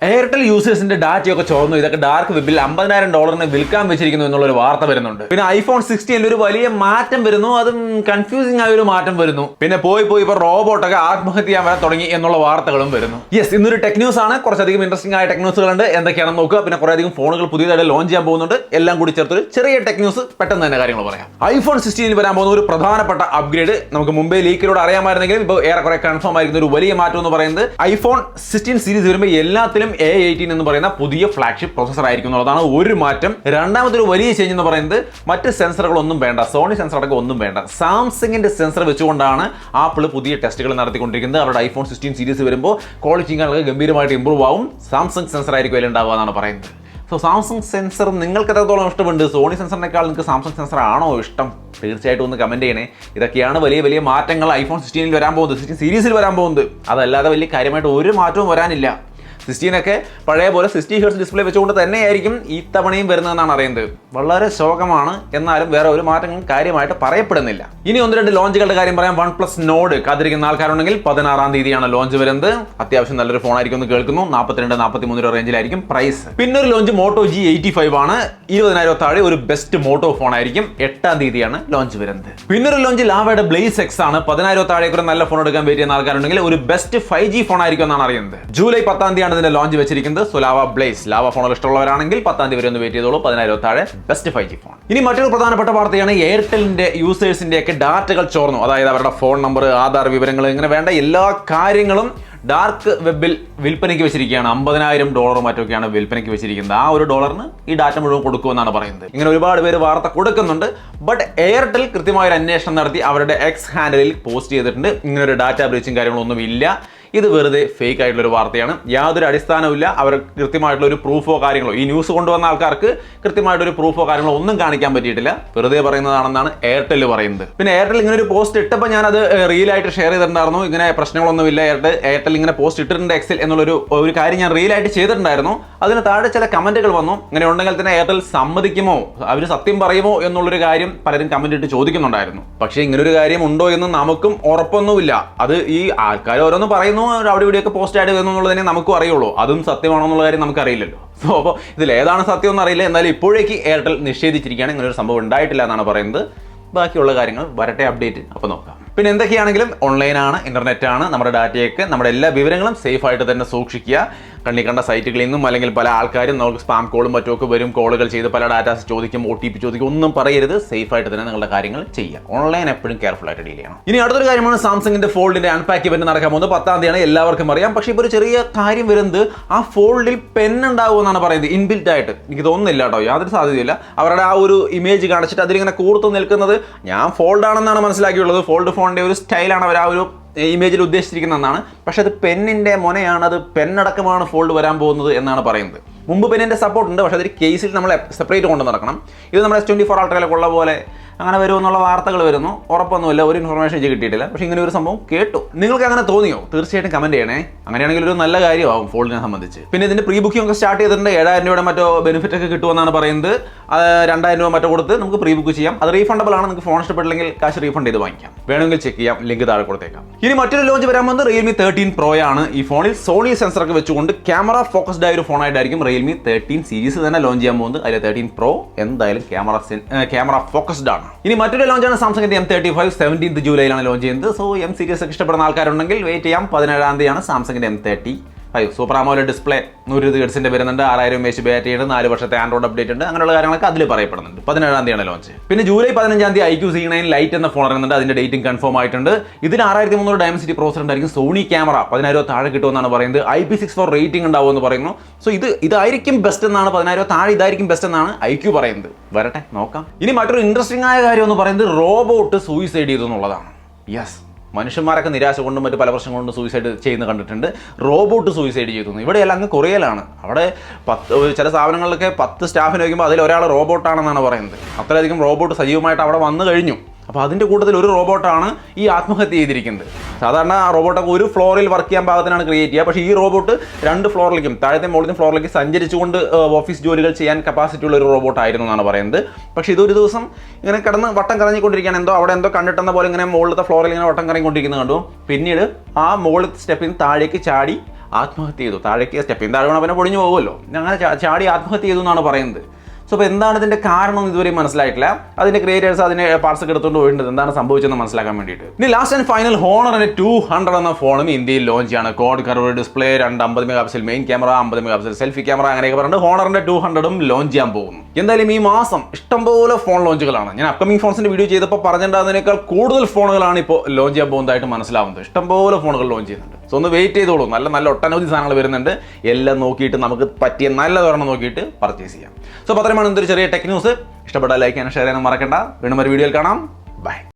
Airtel യൂസേഴ്സിന്റെ ഡാറ്റയൊക്കെ ചോർന്നു ഇതൊക്കെ dark വെബിൽ $50,000 വിൽക്കാൻ വെച്ചിരിക്കുന്നു എന്നുള്ളൊരു വാർത്ത വരുന്നുണ്ട്. പിന്നെ iPhone 16 ഒരു വലിയ മാറ്റം വരുന്നു, അതും കൺഫ്യൂസിംഗ് ആയ ഒരു മാറ്റം വരുന്നു. പിന്നെ പോയി ഇപ്പൊ റോബോട്ടൊക്കെ ആത്മഹത്യ ചെയ്യാൻ വരാൻ തുടങ്ങി എന്നുള്ള വാർത്തകളും വരുന്നു. യെസ്, ഇന്നൊരു ടെക് ന്യൂസ് ആണ്. കുറച്ചധികം ഇൻട്രസ്റ്റിംഗ് ആയ ടെക് ന്യൂസുകളുണ്ട്. എന്തൊക്കെയാണെന്ന് നോക്കുക. പിന്നെ കുറേ അധികം ഫോണുകൾ പുതിയതായിട്ട് ലോഞ്ച് ചെയ്യാൻ പോകുന്നുണ്ട്. എല്ലാം കൂടി ചേർത്തൊരു ചെറിയ ടെക് ന്യൂസ്, പെട്ടെന്ന് തന്നെ കാര്യങ്ങൾ പറയാം. iPhone 16 വരാൻ പോകുന്ന ഒരു പ്രധാനപ്പെട്ട അപ്ഗ്രേഡ് നമുക്ക് മുമ്പേ ലീക്കിലൂടെ അറിയാമായിരുന്നെങ്കിലും ഇപ്പോൾ ഏറെക്കുറെ കൺഫേം ആയിരിക്കുന്ന ഒരു വലിയ മാറ്റം എന്ന് പറയുന്നത് iPhone 16 സീരീസ് വരുമ്പോൾ എല്ലാത്തിലും A18 എന്ന് പറയുന്ന പുതിയ ഫ്ലാഗ്ഷിപ്പ് പ്രോസസർ ആയിരിക്കും എന്നുള്ളതാണ് ഒരു മാറ്റം. രണ്ടാമതൊരു വലിയ ചേഞ്ച് എന്ന് പറയുന്നത് മറ്റ് സെൻസറുകളൊന്നും വേണ്ട, സോണി സെൻസർ അടക്കം ഒന്നും വേണ്ട. സാംസങ്ങിന്റെ സെൻസർ വെച്ചുകൊണ്ടാണ് ആപ്പിൾ പുതിയ ടെസ്റ്റുകൾ നടത്തിക്കൊണ്ടിരിക്കുന്നത്. അവരുടെ iPhone 16 സീരീസ് വരുമ്പോൾ ക്വാളിറ്റി ഗംഭീരമായിട്ട് ഇമ്പ്രൂവ് ആവും. സാംസങ് സെൻസർ ആയിരിക്കും അതിൽ ഉണ്ടാവുക എന്നാണ് പറയുന്നത്. സോ സാംസങ് സെൻസർ നിങ്ങൾക്ക് എത്രത്തോളം ഇഷ്ടമുണ്ട്? സോണി സെൻസറിനേക്കാൾ നിങ്ങൾക്ക് സാംസങ് സെൻസർ ആണോ ഇഷ്ടം? തീർച്ചയായിട്ടും ഒന്ന് കമന്റ് ചെയ്യണേ. ഇതൊക്കെയാണ് വലിയ വലിയ മാറ്റങ്ങൾ iPhone 16 വരാൻ പോകുന്നത്, 16 സീരീസിൽ വരാൻ പോകുന്നത്. അതല്ലാതെ വലിയ കാര്യമായിട്ട് ഒരു മാറ്റവും വരാനില്ല. 16 ഒക്കെ പഴയ പോലെ 60 Hz ഡിസ്പ്ലേ വെച്ചുകൊണ്ട് തന്നെയായിരിക്കും ഈ തവണയും വരുന്നതെന്നാണ് അറിയുന്നത്. വളരെ ശോകമാണ്, എന്നാലും വേറെ ഒരു മാറ്റങ്ങളും കാര്യമായിട്ട് പറയപ്പെടുന്നില്ല. ഇനി ഒന്ന് രണ്ട് ലോഞ്ചുകളുടെ കാര്യം പറയാം. OnePlus Nord കാത്തിരിക്കുന്ന ആൾക്കാരുണ്ടെങ്കിൽ 16-ാം തീയതിയാണ് ലോഞ്ച് വരുന്നത്. അത്യാവശ്യം നല്ലൊരു ഫോൺ ആയിരിക്കും എന്ന് കേൾക്കുന്നു. 42-43 രൂപ റേഞ്ചിലായിരിക്കും പ്രൈസ്. പിന്നൊരു ലോഞ്ച് Moto G85 ആണ്. 20,000 താഴെ ഒരു ബെസ്റ്റ് മോട്ടോ ഫോൺ ആയിരിക്കും. 8-ാം തീയതിയാണ് ലോഞ്ച് വരുന്നത്. പിന്നൊരു ലോഞ്ച് ലാവയുടെ Blaze X ആണ്. 10,000 താഴേക്ക് ഒരു നല്ല ഫോൺ എടുക്കാൻ പറ്റിയ ആൾക്കാരുണ്ടെങ്കിൽ ഒരു ബെസ്റ്റ് 5G ഫോൺ ആയിരിക്കും എന്നാണ് അറിയുന്നത്. ജൂലൈ 10-ാം തീയതിയാണ് ഇതിന്റെ ലോഞ്ച് വെച്ചിരിക്കുന്നത്. സോ ലാവ ബ്ലേസ്, ലാവ ഫോണുകൾ ഇഷ്ടമുള്ളവരാണെങ്കിൽ 10-ാം തീയതി വരെ ഒന്ന് വെയിറ്റ് ചെയ്തോളൂ. 10,000 താഴെ ബെസ്റ്റ് 5G ഫോൺ. ഇനി മറ്റൊരു പ്രധാനപ്പെട്ട വാർത്തയാണ് എയർടെലിന്റെ യൂസേഴ്സിന്റെ ഒക്കെ ഡാറ്റകൾ ചോർന്നു. അതായത് അവരുടെ ഫോൺ നമ്പർ, ആധാർ വിവരങ്ങൾ, ഇങ്ങനെ വേണ്ട എല്ലാ കാര്യങ്ങളും ഡാർക്ക് വെബിൽ വിൽപ്പനയ്ക്ക് വെച്ചിരിക്കുകയാണ്. $50,000 മറ്റൊക്കെയാണ് വിൽപ്പനയ്ക്ക് വെച്ചിരിക്കുന്നത്. ആ ഒരു ഡോളറിന് ഈ ഡാറ്റ മുഴുവൻ കൊടുക്കുമെന്നാണ് പറയുന്നത്. ഇങ്ങനെ ഒരുപാട് പേര് വാർത്ത കൊടുക്കുന്നുണ്ട്. ബട്ട് എയർടെൽ കൃത്യമായ ഒരു അന്വേഷണം നടത്തി അവരുടെ എക്സ് ഹാൻഡിലിൽ പോസ്റ്റ് ചെയ്തിട്ടുണ്ട്. ഇങ്ങനെ ഒരു ഡാറ്റ ബ്രീച്ചും കാര്യങ്ങളൊന്നും ഇല്ല, ഇത് വെറുതെ ഫേക്ക് ആയിട്ടുള്ള ഒരു വാർത്തയാണ്, യാതൊരു അടിസ്ഥാനവുമില്ല. അവർ കൃത്യമായിട്ടുള്ള ഒരു പ്രൂഫോ കാര്യങ്ങളോ, ഈ ന്യൂസ് കൊണ്ടുവന്ന ആൾക്കാർക്ക് കൃത്യമായിട്ടൊരു പ്രൂഫോ കാര്യങ്ങളോ ഒന്നും കാണിക്കാൻ പറ്റിയിട്ടില്ല. വെറുതെ പറയുന്നതാണെന്നാണ് എയർടെൽ പറയുന്നത്. പിന്നെ എയർടെൽ ഇങ്ങനെ ഒരു പോസ്റ്റ് ഇട്ടപ്പോൾ ഞാനത് റീലായിട്ട് ഷെയർ ചെയ്തിട്ടുണ്ടായിരുന്നു. ഇങ്ങനെ പ്രശ്നങ്ങളൊന്നുമില്ല, എയർടെൽ ഇങ്ങനെ പോസ്റ്റ് ഇട്ടിട്ടുണ്ട് എക്സിൽ എന്നുള്ളൊരു കാര്യം ഞാൻ റീലായിട്ട് ചെയ്തിട്ടുണ്ടായിരുന്നു. അതിന് താഴെ ചില കമന്റുകൾ വന്നു. ഇങ്ങനെ ഉണ്ടെങ്കിൽ തന്നെ എയർടെൽ സമ്മതിക്കുമോ, അവർ സത്യം പറയുമോ എന്നുള്ളൊരു കാര്യം പലരും കമന്റ് ഇട്ട് ചോദിക്കുന്നുണ്ടായിരുന്നു. പക്ഷേ ഇങ്ങനൊരു കാര്യം ഉണ്ടോ എന്ന് നമുക്കും ഉറപ്പൊന്നുമില്ല. അത് ഈ ആൾക്കാർ ഓരോന്ന് പറയുന്നു, അവിടെ ഇവിടെയൊക്കെ പോസ്റ്റ് ആയിട്ട് വരുന്നു എന്നുള്ളത് തന്നെ നമുക്കും അറിയുള്ളൂ. അതും സത്യമാണോ എന്നുള്ള കാര്യം നമുക്ക് അറിയില്ലല്ലോ. സോ അപ്പോൾ ഇതിൽ ഏതാണ് സത്യം എന്ന് അറിയില്ല. എന്നാലും ഇപ്പോഴേക്ക് എയർടെൽ നിഷേധിച്ചിരിക്കുകയാണ്, ഇങ്ങനെ ഒരു സംഭവം ഉണ്ടായിട്ടില്ല എന്നാണ് പറയുന്നത്. ബാക്കിയുള്ള കാര്യങ്ങൾ വരട്ടെ അപ്ഡേറ്റ് അപ്പോൾ നോക്കാം. പിന്നെ എന്തൊക്കെയാണെങ്കിലും ഓൺലൈനാണ്, ഇന്റർനെറ്റാണ്, നമ്മുടെ ഡാറ്റയൊക്കെ, നമ്മുടെ എല്ലാ വിവരങ്ങളും സേഫ് ആയിട്ട് തന്നെ സൂക്ഷിക്കുക. കണ്ണി കണ്ട സൈറ്റുകളിൽ നിന്നും അല്ലെങ്കിൽ പല ആൾക്കാരും നമുക്ക് സ്പാം കോളും മറ്റുമൊക്കെ വരും, കോളുകൾ ചെയ്ത് പല ഡാറ്റാസ് ചോദിക്കും, OTP ചോദിക്കും, ഒന്നും പറയരുത്. സേഫ് ആയിട്ട് തന്നെ നിങ്ങളുടെ കാര്യങ്ങൾ ചെയ്യുക. ഓൺലൈൻ എപ്പോഴും കെയർഫുൾ ആയിട്ട് ഡീൽ ചെയ്യണം. ഇനി അടുത്തൊരു കാര്യമാണ് സാംസങ്ങിന്റെ ഫോൾഡിന്റെ അൺപാക്ക് ഇവന്റ് നടക്കാൻ പോകുന്നത്. 10-ാം തീയതിയാണ്, എല്ലാവർക്കും അറിയാം. പക്ഷേ ഇപ്പോൾ ഒരു ചെറിയ കാര്യം വരുന്നത്, ആ ഫോൾഡിൽ പെൻ ഉണ്ടാവുമെന്നാണ് പറയുന്നത്, ഇൻബിൽറ്റ് ആയിട്ട്. എനിക്ക് തോന്നുന്നില്ല കേട്ടോ, യാതൊരു സാധ്യതയില്ല. അവരുടെ ആ ഒരു ഇമേജ് കാണിച്ചിട്ട് അതിലിങ്ങനെ കൂർത്തു നിൽക്കുന്നത് ഞാൻ ഫോൾഡ് ആണെന്നാണ് മനസ്സിലാക്കിയുള്ളത്. ഫോൾഡ് ഫോണിന്റെ ഒരു സ്റ്റൈലാണ് അവർ ആ ഒരു ഇമേജിൽ ഉദ്ദേശിച്ചിരിക്കുന്നതെന്നാണ്. പക്ഷെ അത് പെന്നിന്റെ മൊനയാണ്, അത് പെന്നടക്കമാണ് ഫോൾഡ് വരാൻ പോകുന്നത് എന്നാണ് പറയുന്നത്. മുമ്പ് പെന്നിന്റെ സപ്പോർട്ട് ഉണ്ട്, പക്ഷെ അതൊരു കേസിൽ നമ്മൾ സെപ്പറേറ്റ് കൊണ്ട് നടക്കണം. ഇത് നമ്മുടെ S24 അൾട്രയിലൊക്കെ ഉള്ള പോലെ അങ്ങനെ വരുമെന്നുള്ള വാർത്തകൾ വരുന്നു. ഉറപ്പൊന്നുമില്ല, ഒരു ഇൻഫർമേഷൻ കിട്ടിയിട്ടില്ല. പക്ഷേ ഇങ്ങനെ ഒരു സംഭവം കേട്ടു. നിങ്ങൾക്ക് അങ്ങനെ തോന്നിയോ? തീർച്ചയായിട്ടും കമന്റ് ചെയ്യണേ. അങ്ങനെയാണെങ്കിൽ ഒരു നല്ല കാര്യമാകും ഫോൾഡിനെ സംബന്ധിച്ച്. പിന്നെ ഇതിന്റെ പ്രീ ബുക്കിംഗ് ഒക്കെ സ്റ്റാർട്ട് ചെയ്തിട്ടുണ്ട്. 7,000 രൂപയുടെ മറ്റോ ബെനിഫിറ്റ് ഒക്കെ കിട്ടുമെന്നാണ് പറയുന്നത്. 2,000 രൂപ മറ്റോ കൊടുത്ത് നമുക്ക് പ്രീ ബുക്ക് ചെയ്യാം. അത് റീഫണ്ടബിൾ ആണ്. നിങ്ങൾക്ക് ഫോൺ ഇഷ്ടപ്പെട്ടില്ലെങ്കിൽ കാശ് റീഫണ്ട് ചെയ്ത് വാങ്ങിക്കാം. വേണമെങ്കിൽ ചെക്ക് ചെയ്യാം, ലിങ്ക് താഴെ കൊടുത്തേക്കാം. ഇനി മറ്റൊരു ലോഞ്ച് വരാൻ പോകുന്നത് Realme 13 Pro ആണ്. ഈ ഫോണിൽ സോണി സെൻസർ ഒക്കെ വെച്ചുകൊണ്ട് ക്യാമറ ഫോക്കസ്ഡ് ആയ ഒരു ഫോണായിട്ടായിരിക്കും Realme 13 സീരീസ് തന്നെ ലോഞ്ച് ചെയ്യാൻ പോകുന്നത്. അതിൽ 13 Pro എന്തായാലും ക്യാമറ ഫോക്കസ്ഡ് ആണ്. ഇനി മറ്റൊരു ലോഞ്ചാണ് സാംസങ്ങിന്റെ M35. 17th ജൂലൈയിലാണ് ലോഞ്ച് ചെയ്യുന്നത്. സോ എം സീരീസ് ഒക്കെ ഇഷ്ടപ്പെടുന്ന ആൾക്കാരുണ്ടെങ്കിൽ വെയിറ്റ് ചെയ്യാം. 17-ാം തീയതിയാണ് സാംസങ്ങിന്റെ M35. Super AMOLED display 120 Hz വരുന്നുണ്ട്. 6000 mAh ബാറ്ററി ഉണ്ട്. 4 വർഷത്തെ ആൻഡ്രോയിഡ് അപ്ഡേറ്റ് ഉണ്ട്. അങ്ങനെയുള്ള കാര്യങ്ങളൊക്കെ അതിൽ പറയപ്പെടുന്നുണ്ട്. 17-ാം തീയതിയാണ് ലോഞ്ച്. പിന്നെ ജൂലൈ 15-ാം തീയതി IQ C9 Lite എന്ന ഫോൺ ഇറങ്ങുന്നുണ്ട്. അതിന്റെ ഡേറ്റിംഗ് കൺഫേം ആയിട്ടുണ്ട്. ഇതിന് 6300 Dimensity പ്രോസസർ ഉണ്ടായിരിക്കും. സോണി ക്യാമറ 10,000 താഴെ കിട്ടുമെന്നാണ് പറയുന്നത്. IP64 റേറ്റിംഗ് ഉണ്ടാവുമെന്ന് പറയുന്നു. സോ ഇതായിരിക്കും ബെസ്റ്റ് എന്നാണ്, 10,000 താഴെ ഇതായിരിക്കും ബെസ്റ്റ് എന്നാണ് IQ പറയുന്നത്. വരട്ടെ, നോക്കാം. ഇനി മറ്റൊരു ഇൻട്രസ്റ്റിംഗ് ആയ കാര്യം എന്ന് പറയുന്നത് റോബോട്ട് സൂയിസൈഡ് ചെയ്തു എന്നുള്ളതാണ്. യെസ്, മനുഷ്യന്മാരൊക്കെ നിരാശ കൊണ്ടും മറ്റു പല പ്രശ്നം കൊണ്ടും സൂയിസൈഡ് ചെയ്യുന്ന കണ്ടിട്ടുണ്ട്. റോബോട്ട് സൂയിസൈഡ് ചെയ്തു. ഇവിടെയല്ല, അങ്ങ് കൊറിയയിലാണ്. അവിടെ ചില സ്ഥാപനങ്ങളിലൊക്കെ 10 സ്റ്റാഫിന് വയ്ക്കുമ്പോൾ അതിൽ ഒരാൾ റോബോട്ടാണെന്നാണ് പറയുന്നത്. അത്രയധികം റോബോട്ട് സജീവമായിട്ട് അവിടെ വന്നു കഴിഞ്ഞു. അപ്പോൾ അതിൻ്റെ കൂട്ടത്തിൽ ഒരു റോബോട്ടാണ് ഈ ആത്മഹത്യ ചെയ്തിരിക്കുന്നത്. സാധാരണ ആ റോബോട്ടൊക്കെ ഒരു ഫ്ലോറിൽ വർക്ക് ചെയ്യാൻ പാകത്തിനാണ് ക്രിയേറ്റ് ചെയ്യുക. പക്ഷേ ഈ റോബോട്ട് 2 ഫ്ലോറിലേക്കും താഴത്തെ മുകളിലത്തെ ഫ്ലോറിലേക്ക് സഞ്ചരിച്ചുകൊണ്ട് ഓഫീസ് ജോലികൾ ചെയ്യാൻ കപ്പാസിറ്റി ഉള്ള ഒരു റോബോട്ട് ആയിരുന്നു എന്നാണ് പറയുന്നത്. പക്ഷേ ഇതൊരു ദിവസം ഇങ്ങനെ കിടന്ന് വട്ടം കറങ്ങിക്കൊണ്ടിരിക്കുകയാണ്. അവിടെ എന്തോ കണ്ടിട്ടെന്ന പോലെ ഇങ്ങനെ മുകളിലത്തെ ഫ്ലോറിൽ ഇങ്ങനെ വട്ടം കറങ്ങിക്കൊണ്ടിരിക്കുന്നത് കണ്ടു. പിന്നീട് ആ മുകളിലത്തെ സ്റ്റെപ്പിൽ നിന്ന് താഴേക്ക് ചാടി ആത്മഹത്യ ചെയ്തു. താഴേക്ക് സ്റ്റെപ്പിന് താഴെ വീണ പിന്നെ പൊടിഞ്ഞു പോകുമല്ലോ, അങ്ങനെ ചാടി ആത്മഹത്യ ചെയ്തു എന്നാണ് പറയുന്നത്. സോ അപ്പോൾ എന്താണ് ഇതിൻ്റെ കാരണം ഇതുവരെയും മനസ്സിലായിട്ടില്ല. അതിൻ്റെ ക്രിയേറ്റേഴ്സ് അതിനെ പാർട്സ് ഒക്കെ എടുത്തുകൊണ്ട് പോയിട്ടുണ്ട്, എന്താണ് സംഭവിച്ചതെന്ന് മനസ്സിലാക്കാൻ വേണ്ടിയിട്ട്. ഇനി ലാസ്റ്റ് ആൻഡ് ഫൈനൽ ഹോണറിന്റെ 200 എന്ന ഫോണും ഇന്ത്യയിൽ ലോഞ്ച് ചെയ്യാണ്. Code curve display, 50 mega pixel main camera, 50 mega pixel selfie camera, അങ്ങനെയൊക്കെ പറഞ്ഞിട്ട് ഹോണറിന്റെ 200ഉം ലോഞ്ച് ചെയ്യാൻ പോകുന്നു. എന്തായാലും ഈ മാസം ഇഷ്ടംപോലെ ഫോൺ ലോഞ്ചുകളാണ്. ഞാൻ അപ്കമിംഗ് ഫോൺസിന്റെ വീഡിയോ ചെയ്തപ്പോൾ പറഞ്ഞിട്ടുണ്ടാകുന്നതിനേക്കാൾ കൂടുതൽ ഫോണുകളാണ് ഇപ്പോൾ ലോഞ്ച് ചെയ്യാൻ പോകുന്നതായിട്ട് മനസ്സിലാവുന്നത്. ഇഷ്ടംപോലെ ഫോണുകൾ ലോഞ്ച് ചെയ്യുന്നുണ്ട്. സോ ഒന്ന് വെയിറ്റ് ചെയ്തോളൂ, നല്ല ഒട്ടനവധി സാധനങ്ങൾ വരുന്നുണ്ട്. എല്ലാം നോക്കിയിട്ട് നമുക്ക് പറ്റിയ നല്ലതൊരെണ്ണം നോക്കിയിട്ട് പർച്ചേസ് ചെയ്യാം. സോ അപ്പോൾ അത്രയുമാണ് എന്തൊരു ചെറിയ ടെക് ന്യൂസ്. ഇഷ്ടപ്പെട്ടാൽ ലൈക്ക് ചെയ്യാനും ഷെയർ ചെയ്യാനും മറക്കണ്ട. വീണ്ടും ഒരു വീഡിയോയിൽ കാണാം. ബൈ.